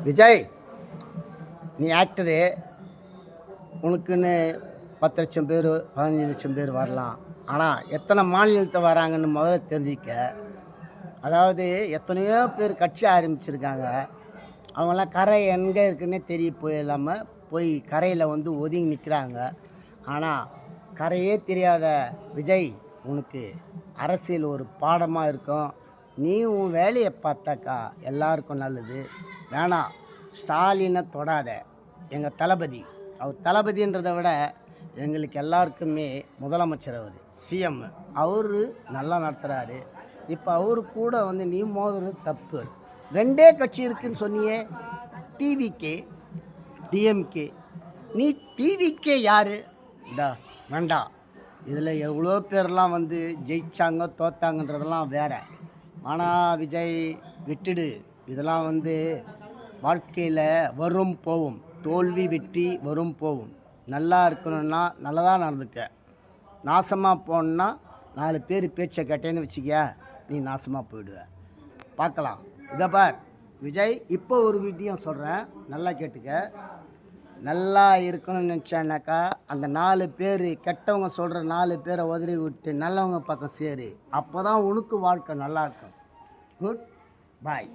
விஜய், நீ ஆக்டரு. உனக்குன்னு 10 லட்சம் பேர் 15 லட்சம் பேர் வரலாம். ஆனால் எத்தனை மாநிலத்தை வராங்கன்னு முதல்ல தெரிஞ்சிக்க. அதாவது எத்தனையோ பேர் கட்சி ஆரம்பிச்சிருக்காங்க. அவங்களாம் கரை எங்கே இருக்குன்னே தெரிய போயிடாமல் போய் கரையில் வந்து ஒதுங்கி நிற்கிறாங்க. ஆனால் கரையே தெரியாத விஜய், உனக்கு அரசியல் ஒரு பாடமாக இருக்கும். நீ உன் வேலையை பார்த்தாக்கா எல்லாருக்கும் நல்லது. வேணாம், ஸ்டாலினை தொடாத. எங்கள் தளபதி, அவர் தளபதின்றதை விட எங்களுக்கு எல்லாருக்குமே முதலமைச்சர், அவர் சிஎம். அவர் நல்லா நடத்துகிறாரு. இப்போ அவரு கூட வந்து நீ மோதுறது தப்பு. 2 கட்சி இருக்குன்னு சொன்னியே, டிவிகே டிஎம்கே. நீ டிவிகே யார்? இதா வேண்டாம். இதில் எவ்வளோ பேர்லாம் வந்து ஜெயிச்சாங்க தோத்தாங்கன்றதெல்லாம் வேற. ஆனால் விஜய், விட்டுடு. இதெல்லாம் வந்து வாழ்க்கையில் வரும் போகும். தோல்வி வெற்றி வரும் போகும். நல்லா இருக்கணும்னா நல்லதாக நடந்துக்க. நாசமாக போகணுன்னா 4 பேர் பேச்சை கேட்டேன்னு வச்சுக்க, நீ நாசமாக போயிடுவ. பார்க்கலாம். இதை பார் விஜய், இப்போ ஒரு வீட்டையும் சொல்கிறேன், நல்லா கேட்டுக்க. நல்லா இருக்கணும்னு நினச்சானாக்கா அந்த 4 பேர், கெட்டவங்க சொல்கிற 4 பேரை உதறி விட்டு நல்லவங்க பக்கம் சேரு. அப்போ தான் உனக்கு வாழ்க்கை நல்லாயிருக்கும். குட் பாய்.